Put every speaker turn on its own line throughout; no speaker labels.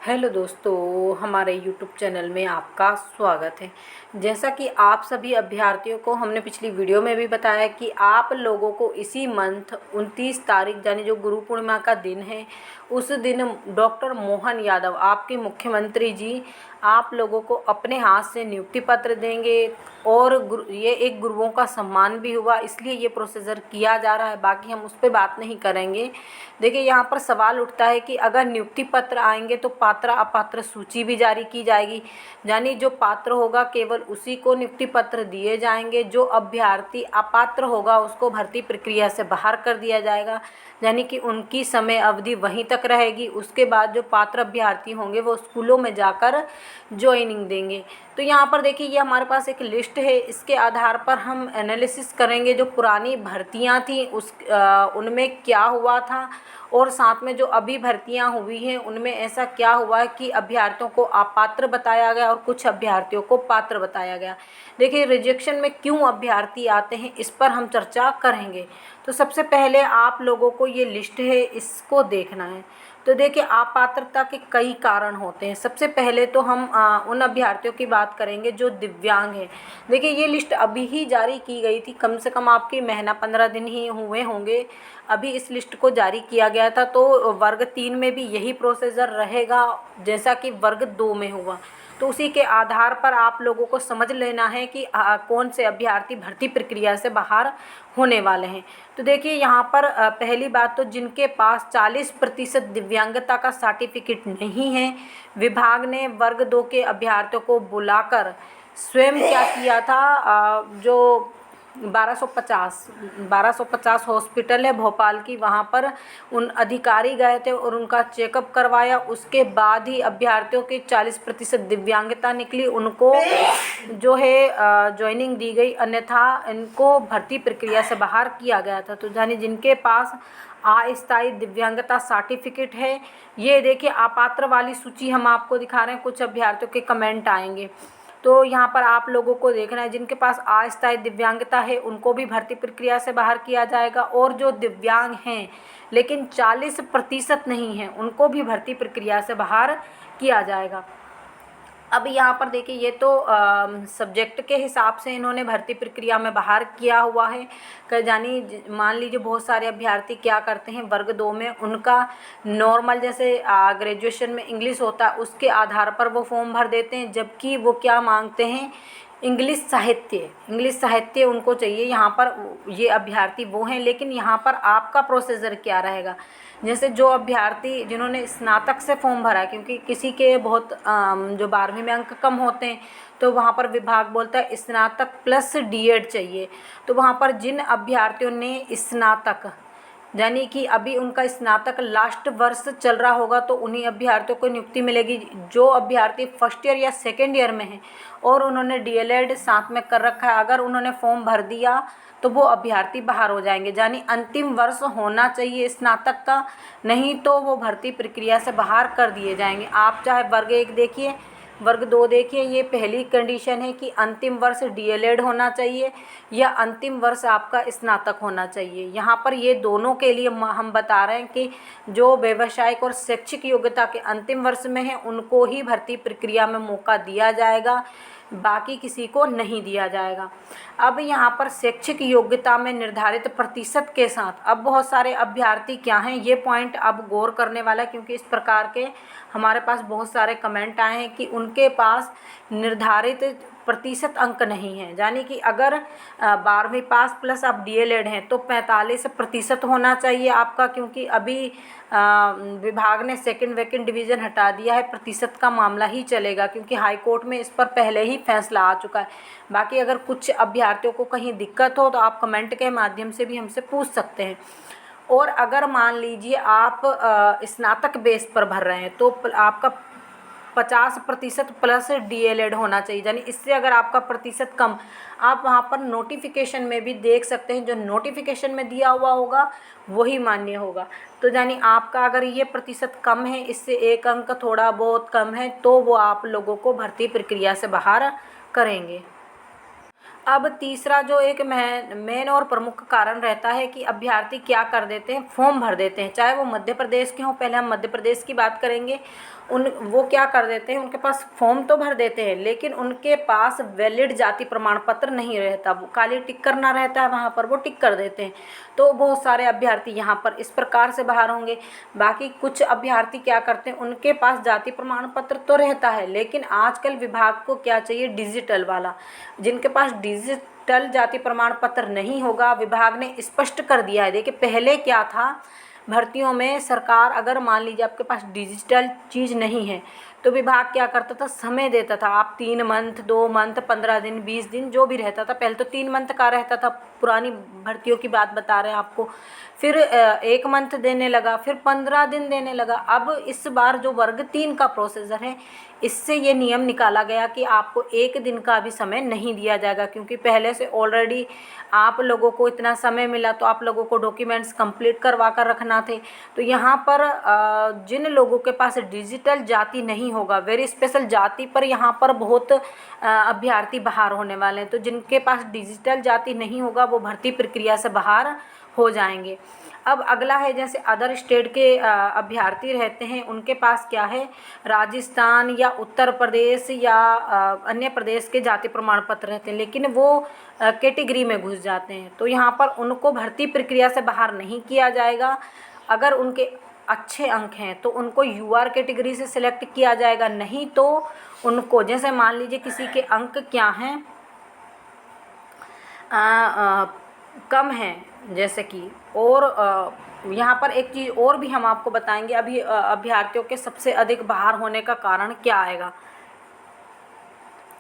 Hello दोस्तों, हमारे YouTube channel में आपका स्वागत है। जैसा कि आप सभी अभ्यर्थियों को हमने पिछली वीडियो में भी बताया कि आप लोगों को इसी मंथ 29 तारीख यानी जो गुरु पूर्णिमा का दिन है, उस दिन डॉक्टर मोहन यादव आपके मुख्यमंत्री जी आप लोगों को अपने हाथ से नियुक्ति पत्र देंगे और ये एक गुरुओं का सम्मान भी हुआ, इसलिए ये प्रोसीजर किया जा रहा है। बाकी हम उस पर बात नहीं करेंगे। देखिए, यहाँ पर सवाल उठता है कि अगर नियुक्ति पत्र आएंगे तो पात्र अपात्र सूची भी जारी की जाएगी, यानी जो पात्र होगा केवल उसी को नियुक्ति पत्र दिए जाएंगे। जो अभ्यर्थी अपात्र होगा उसको भर्ती प्रक्रिया से बाहर कर दिया जाएगा, यानी कि उनकी समय अवधि वहीं तक रहेगी। उसके बाद जो पात्र अभ्यर्थी होंगे वो स्कूलों में जाकर ज्वाइनिंग देंगे। तो यहाँ पर देखिए, ये हमारे पास एक लिस्ट है, इसके आधार पर हम एनालिसिस करेंगे जो पुरानी भर्तियाँ थी उनमें क्या हुआ था और साथ में जो अभी भर्तियां हुई हैं उनमें ऐसा क्या हुआ है कि अभ्यर्थियों को अपात्र बताया गया और कुछ अभ्यर्थियों को पात्र बताया गया। देखिए, रिजेक्शन में क्यों अभ्यर्थी आते हैं इस पर हम चर्चा करेंगे। तो सबसे पहले आप लोगों को ये लिस्ट है, इसको देखना है। तो देखिए, अपात्रता के कई कारण होते हैं। सबसे पहले तो हम उन अभ्यर्थियों की बात करेंगे जो दिव्यांग हैं। देखिए, ये लिस्ट अभी ही जारी की गई थी, कम से कम आपकी महीना 15 दिन ही हुए होंगे अभी इस लिस्ट को जारी किया गया था। तो वर्ग 3 में भी यही प्रोसीजर रहेगा जैसा कि वर्ग 2 में हुआ। तो उसी के आधार पर आप लोगों को समझ लेना है कि कौन से अभ्यर्थी भर्ती प्रक्रिया से बाहर होने वाले हैं। तो देखिए, यहाँ पर पहली बात तो जिनके पास 40% दिव्यांगता का सर्टिफिकेट नहीं है, विभाग ने वर्ग 2 के अभ्यर्थियों को बुलाकर स्वयं क्या किया था, जो 1250 हॉस्पिटल है भोपाल की, वहाँ पर उन अधिकारी गए थे और उनका चेकअप करवाया। उसके बाद ही अभ्यर्थियों की 40% दिव्यांगता निकली, उनको जो है ज्वाइनिंग दी गई, अन्यथा इनको भर्ती प्रक्रिया से बाहर किया गया था। तो यानी जिनके पास अस्थायी दिव्यांगता सर्टिफिकेट है, ये देखिए अपात्र वाली सूची हम आपको दिखा रहे हैं। कुछ अभ्यर्थियों के कमेंट आएंगे, तो यहाँ पर आप लोगों को देखना है जिनके पास अस्थायी दिव्यांगता है उनको भी भर्ती प्रक्रिया से बाहर किया जाएगा, और जो दिव्यांग हैं लेकिन 40% नहीं हैं उनको भी भर्ती प्रक्रिया से बाहर किया जाएगा। अब यहाँ पर देखिए, ये तो सब्जेक्ट के हिसाब से इन्होंने भर्ती प्रक्रिया में बाहर किया हुआ है। यानी मान लीजिए बहुत सारे अभ्यर्थी क्या करते हैं, वर्ग 2 में उनका नॉर्मल जैसे ग्रेजुएशन में इंग्लिश होता है उसके आधार पर वो फॉर्म भर देते हैं, जबकि वो क्या मांगते हैं, इंग्लिश साहित्य उनको चाहिए। यहाँ पर ये अभ्यर्थी वो हैं, लेकिन यहाँ पर आपका प्रोसीजर क्या रहेगा। जैसे जो अभ्यर्थी जिन्होंने स्नातक से फॉर्म भरा है, क्योंकि किसी के बहुत जो 12वीं में अंक कम होते हैं तो वहाँ पर विभाग बोलता है स्नातक प्लस डीएड चाहिए। तो वहाँ पर जिन अभ्यर्थियों ने स्नातक यानी कि अभी उनका स्नातक लास्ट वर्ष चल रहा होगा तो उन्हीं अभ्यर्थियों को नियुक्ति मिलेगी। जो अभ्यर्थी फर्स्ट ईयर या सेकेंड ईयर में हैं और उन्होंने डीएलएड साथ में कर रखा है, अगर उन्होंने फॉर्म भर दिया तो वो अभ्यर्थी बाहर हो जाएंगे। यानी अंतिम वर्ष होना चाहिए स्नातक का, नहीं तो वो भर्ती प्रक्रिया से बाहर कर दिए जाएंगे। आप चाहे वर्ग 1 देखिए, वर्ग 2 देखिए, ये पहली कंडीशन है कि अंतिम वर्ष डीएलएड होना चाहिए या अंतिम वर्ष आपका स्नातक होना चाहिए। यहाँ पर ये दोनों के लिए हम बता रहे हैं कि जो व्यावसायिक और शैक्षिक योग्यता के अंतिम वर्ष में है उनको ही भर्ती प्रक्रिया में मौका दिया जाएगा, बाकी किसी को नहीं दिया जाएगा। अब यहाँ पर शैक्षिक योग्यता में निर्धारित प्रतिशत के साथ अब बहुत सारे अभ्यर्थी क्या हैं, ये पॉइंट अब गौर करने वाला है, क्योंकि इस प्रकार के हमारे पास बहुत सारे कमेंट आए हैं कि उनके पास निर्धारित प्रतिशत अंक नहीं है। यानी कि अगर 12वीं पास प्लस आप डीएलएड हैं तो 45% होना चाहिए आपका, क्योंकि अभी विभाग ने सेकंड वेकेंट डिवीज़न हटा दिया है, प्रतिशत का मामला ही चलेगा, क्योंकि हाई कोर्ट में इस पर पहले ही फैसला आ चुका है। बाकी अगर कुछ अभ्यर्थियों को कहीं दिक्कत हो तो आप कमेंट के माध्यम से भी हमसे पूछ सकते हैं। और अगर मान लीजिए आप स्नातक बेस पर भर रहे हैं तो आपका 50% प्लस डीएलएड होना चाहिए। यानी इससे अगर आपका प्रतिशत कम, आप वहाँ पर नोटिफिकेशन में भी देख सकते हैं, जो नोटिफिकेशन में दिया हुआ होगा वही मान्य होगा। तो यानी आपका अगर ये प्रतिशत कम है, इससे 1 अंक थोड़ा बहुत कम है, तो वो आप लोगों को भर्ती प्रक्रिया से बाहर करेंगे। अब तीसरा जो एक मेन और प्रमुख कारण रहता है कि अभ्यर्थी क्या कर देते हैं, फॉर्म भर देते हैं, चाहे वो मध्य प्रदेश के हों। पहले हम मध्य प्रदेश की बात करेंगे वो क्या कर देते हैं, उनके पास फॉर्म तो भर देते हैं लेकिन उनके पास वैलिड जाति प्रमाण पत्र नहीं रहता, वो खाली टिक करना रहता है वहाँ पर, वो टिक कर देते हैं। तो बहुत सारे अभ्यर्थी यहाँ पर इस प्रकार से बाहर होंगे। बाकी कुछ अभ्यर्थी क्या करते हैं, उनके पास जाति प्रमाण पत्र तो रहता है लेकिन आजकल विभाग को क्या चाहिए, डिजिटल वाला। जिनके पास डिजिटल जाति प्रमाण पत्र नहीं होगा, विभाग ने स्पष्ट कर दिया है। देखिए पहले क्या था, भर्तियों में सरकार अगर मान लीजिए आपके पास डिजिटल चीज़ नहीं है तो विभाग क्या करता था, समय देता था। आप 3 मंथ, 2 मंथ, 15 दिन, 20 दिन जो भी रहता था, पहले तो 3 मंथ का रहता था, पुरानी भर्तियों की बात बता रहे हैं आपको। फिर 1 मंथ देने लगा, फिर 15 दिन देने लगा। अब इस बार जो वर्ग 3 का प्रोसीजर है, इससे ये नियम निकाला गया कि आपको 1 दिन का भी समय नहीं दिया जाएगा, क्योंकि पहले से ऑलरेडी आप लोगों को इतना समय मिला तो आप लोगों को डॉक्यूमेंट्स कंप्लीट करवा कर रखना थे। तो यहाँ पर जिन लोगों के पास डिजिटल जाति नहीं होगा, वेरी स्पेशल जाति पर यहाँ पर बहुत अभ्यर्थी बाहर होने वाले हैं। तो जिनके पास डिजिटल जाति नहीं होगा वो भर्ती प्रक्रिया से बाहर हो जाएंगे। अब अगला है, जैसे अदर स्टेट के अभ्यर्थी रहते हैं, उनके पास क्या है, राजस्थान या उत्तर प्रदेश या अन्य प्रदेश के जाति प्रमाण पत्र रहते हैं लेकिन वो कैटेगरी में घुस जाते हैं। तो यहाँ पर उनको भर्ती प्रक्रिया से बाहर नहीं किया जाएगा। अगर उनके अच्छे अंक हैं तो उनको यूआर कैटेगरी से सिलेक्ट किया जाएगा, नहीं तो उनको, जैसे मान लीजिए किसी के अंक क्या हैं, कम हैं जैसे कि, और यहाँ पर एक चीज़ और भी हम आपको बताएंगे। अभी अभ्यर्थियों के सबसे अधिक बाहर होने का कारण क्या आएगा,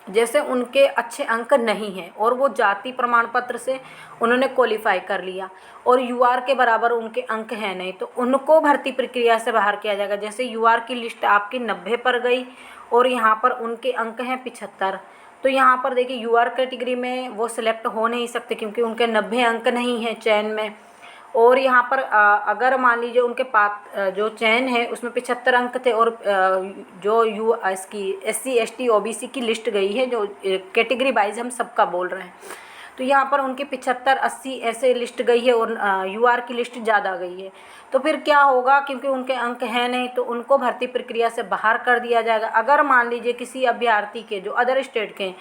जैसे उनके अच्छे अंक नहीं हैं और वो जाति प्रमाण पत्र से उन्होंने क्वालिफाई कर लिया और यूआर के बराबर उनके अंक हैं नहीं, तो उनको भर्ती प्रक्रिया से बाहर किया जाएगा। जैसे यूआर की लिस्ट आपकी 90 पर गई और यहाँ पर उनके अंक हैं 75, तो यहाँ पर देखिए यूआर कैटेगरी में वो सिलेक्ट हो नहीं सकते क्योंकि उनके 90 अंक नहीं हैं चयन में। और यहाँ पर अगर मान लीजिए उनके पास जो चयन है उसमें 75 अंक थे और जो इसकी SC ST OBC की लिस्ट गई है, जो कैटेगरी वाइज हम सबका बोल रहे हैं, तो यहाँ पर उनकी 75 80 ऐसे लिस्ट गई है और यूआर की लिस्ट ज़्यादा गई है। तो फिर क्या होगा, क्योंकि उनके अंक हैं नहीं तो उनको भर्ती प्रक्रिया से बाहर कर दिया जाएगा। अगर मान लीजिए किसी अभ्यर्थी के जो अदर स्टेट के हैं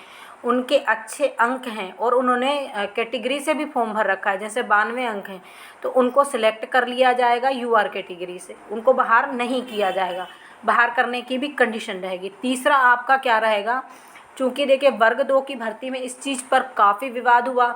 उनके अच्छे अंक हैं और उन्होंने कैटेगरी से भी फॉर्म भर रखा है, जैसे 92 अंक हैं, तो उनको सिलेक्ट कर लिया जाएगा यूआर कैटेगरी से, उनको बाहर नहीं किया जाएगा। बाहर करने की भी कंडीशन रहेगी। तीसरा आपका क्या रहेगा, चूँकि देखिए वर्ग 2 की भर्ती में इस चीज़ पर काफ़ी विवाद हुआ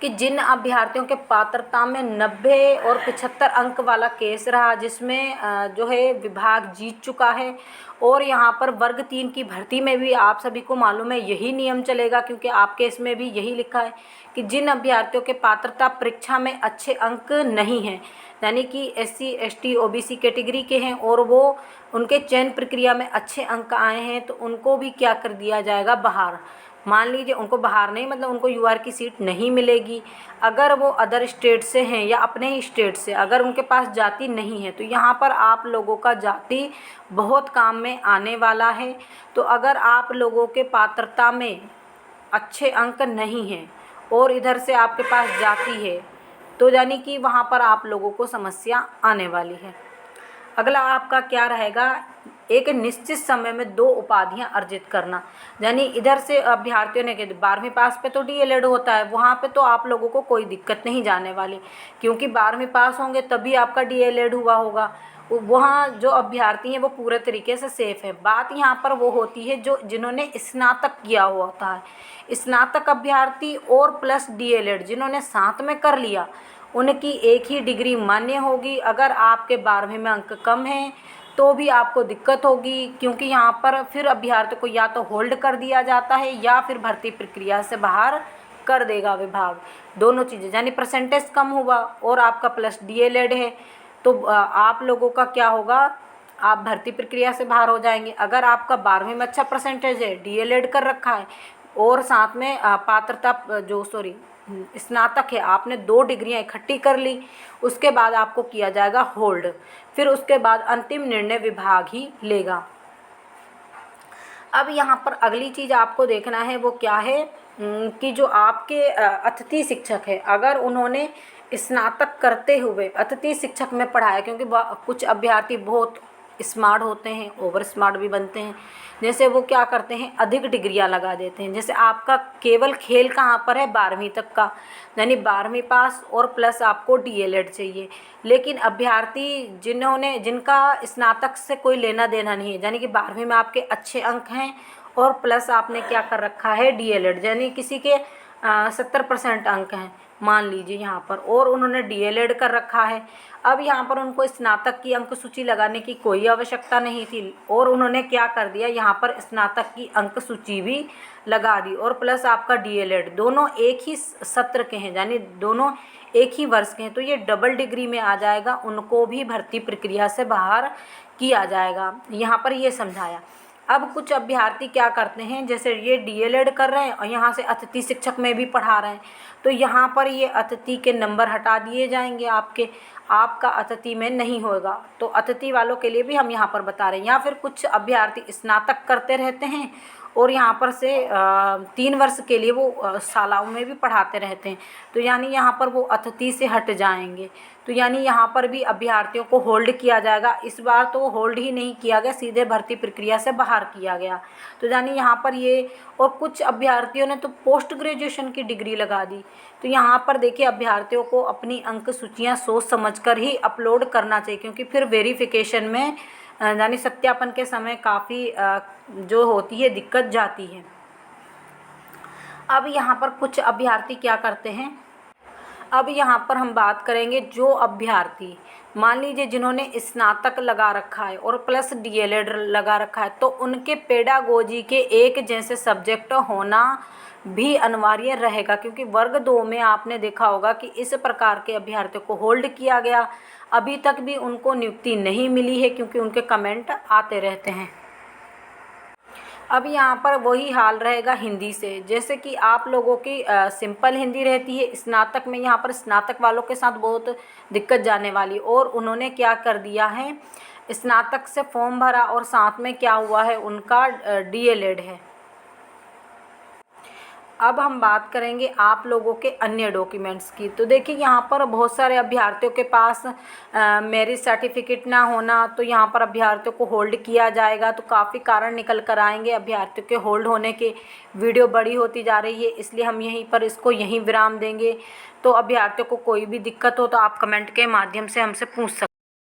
कि जिन अभ्यर्थियों के पात्रता में 90 और 75 अंक वाला केस रहा, जिसमें जो है विभाग जीत चुका है, और यहाँ पर वर्ग 3 की भर्ती में भी आप सभी को मालूम है यही नियम चलेगा, क्योंकि आपके इसमें भी यही लिखा है कि जिन अभ्यर्थियों के पात्रता परीक्षा में अच्छे अंक नहीं हैं, यानी कि SC ST OBC कैटेगरी के हैं और वो उनके चयन प्रक्रिया में अच्छे अंक आए हैं, तो उनको भी क्या कर दिया जाएगा, बाहर। मान लीजिए उनको बाहर नहीं, मतलब उनको यूआर की सीट नहीं मिलेगी। अगर वो अदर स्टेट से हैं या अपने ही स्टेट से, अगर उनके पास जाति नहीं है, तो यहाँ पर आप लोगों का जाति बहुत काम में आने वाला है। तो अगर आप लोगों के पात्रता में अच्छे अंक नहीं हैं और इधर से आपके पास जाति है, तो यानी कि वहाँ पर आप लोगों को समस्या आने वाली है। अगला आपका क्या रहेगा, एक निश्चित समय में 2 उपाधियां अर्जित करना। यानी इधर से अभ्यर्थियों ने 12वीं पास पे तो डीएलएड होता है, वहाँ पे तो आप लोगों को कोई दिक्कत नहीं जाने वाली, क्योंकि 12वीं पास होंगे तभी आपका डीएलएड हुआ होगा। वहाँ जो अभ्यर्थी हैं वो पूरे तरीके से सेफ़ है। बात यहाँ पर वो होती है जो जिन्होंने स्नातक किया हुआ होता है, स्नातक अभ्यर्थी और प्लस डीएलएड जिन्होंने साथ में कर लिया, उनकी एक ही डिग्री मान्य होगी। अगर आपके 12वीं में अंक कम हैं तो भी आपको दिक्कत होगी, क्योंकि यहाँ पर फिर अभ्यर्थी को या तो होल्ड कर दिया जाता है या फिर भर्ती प्रक्रिया से बाहर कर देगा विभाग, दोनों चीज़ें। यानी परसेंटेज कम हुआ और आपका प्लस डीएलएड है, तो आप लोगों का क्या होगा, आप भर्ती प्रक्रिया से बाहर हो जाएंगे। अगर आपका 12वीं में अच्छा परसेंटेज है, डीएलएड कर रखा है और साथ में पात्रता जो स्नातक है, आपने 2 डिग्रियां इकट्ठी कर ली, उसके बाद आपको किया जाएगा होल्ड, फिर उसके बाद अंतिम निर्णय विभाग ही लेगा। अब यहाँ पर अगली चीज़ आपको देखना है वो क्या है कि जो आपके अतिथि शिक्षक है, अगर उन्होंने स्नातक करते हुए अतिथि शिक्षक में पढ़ाया, क्योंकि कुछ अभ्यर्थी बहुत स्मार्ट होते हैं, ओवर स्मार्ट भी बनते हैं। जैसे वो क्या करते हैं, अधिक डिग्रियां लगा देते हैं। जैसे आपका केवल खेल कहाँ पर है, 12वीं तक का, यानी 12वीं पास और प्लस आपको DELED चाहिए। लेकिन अभ्यर्थी जिनका स्नातक से कोई लेना देना नहीं है, यानी कि 12वीं में आपके अच्छे अंक हैं और प्लस आपने क्या कर रखा है, DELED, यानी किसी के 70% अंक हैं मान लीजिए यहाँ पर, और उन्होंने DELED कर रखा है। अब यहाँ पर उनको स्नातक की अंक सूची लगाने की कोई आवश्यकता नहीं थी, और उन्होंने क्या कर दिया, यहाँ पर स्नातक की अंक सूची भी लगा दी, और प्लस आपका DELED, दोनों एक ही सत्र के हैं, यानी दोनों एक ही वर्ष के हैं, तो ये डबल डिग्री में आ जाएगा, उनको भी भर्ती प्रक्रिया से बाहर किया जाएगा। यहाँ पर ये समझाया। अब कुछ अभ्यर्थी क्या करते हैं, जैसे ये DELED कर रहे हैं और यहाँ से अतिथि शिक्षक में भी पढ़ा रहे हैं, तो यहाँ पर ये अतिथि के नंबर हटा दिए जाएंगे आपका अतिथि में नहीं होगा। तो अतिथि वालों के लिए भी हम यहाँ पर बता रहे हैं। या फिर कुछ अभ्यर्थी स्नातक करते रहते हैं और यहाँ पर से 3 वर्ष के लिए वो शालाओं में भी पढ़ाते रहते हैं, तो यानी यहाँ पर वो अतिथि से हट जाएंगे। तो यानी यहाँ पर भी अभ्यर्थियों को होल्ड किया जाएगा। इस बार तो होल्ड ही नहीं किया गया, सीधे भर्ती प्रक्रिया से बाहर किया गया। तो यानी यहाँ पर ये, और कुछ अभ्यर्थियों ने तो पोस्ट ग्रेजुएशन की डिग्री लगा दी। तो यहाँ पर देखिए, अभ्यर्थियों को अपनी अंक सूचियाँ सोच समझकर ही अपलोड करना चाहिए, क्योंकि फिर वेरिफिकेशन में यानी सत्यापन के समय काफ़ी जो होती है दिक्कत जाती है। अब यहाँ पर कुछ अभ्यर्थी क्या करते हैं, अब यहाँ पर हम बात करेंगे जो अभ्यर्थी मान लीजिए जिन्होंने स्नातक लगा रखा है और प्लस DELED लगा रखा है, तो उनके पेडागोजी के एक जैसे सब्जेक्ट होना भी अनिवार्य रहेगा, क्योंकि वर्ग 2 में आपने देखा होगा कि इस प्रकार के अभ्यर्थियों को होल्ड किया गया। अभी तक भी उनको नियुक्ति नहीं मिली है, क्योंकि उनके कमेंट आते रहते हैं। अब यहाँ पर वही हाल रहेगा हिंदी से, जैसे कि आप लोगों की सिंपल हिंदी रहती है स्नातक में, यहाँ पर स्नातक वालों के साथ बहुत दिक्कत जाने वाली, और उन्होंने क्या कर दिया है, स्नातक से फॉर्म भरा और साथ में क्या हुआ है, उनका DELED है। अब हम बात करेंगे आप लोगों के अन्य डॉक्यूमेंट्स की। तो देखिए, यहाँ पर बहुत सारे अभ्यर्थियों के पास मैरिज सर्टिफिकेट ना होना, तो यहाँ पर अभ्यर्थियों को होल्ड किया जाएगा। तो काफ़ी कारण निकल कर आएंगे अभ्यर्थियों के होल्ड होने के। वीडियो बड़ी होती जा रही है, इसलिए हम यहीं पर इसको यहीं विराम देंगे। तो अभ्यर्थियों को कोई भी दिक्कत हो तो आप कमेंट के माध्यम से हमसे पूछ सकते हैं।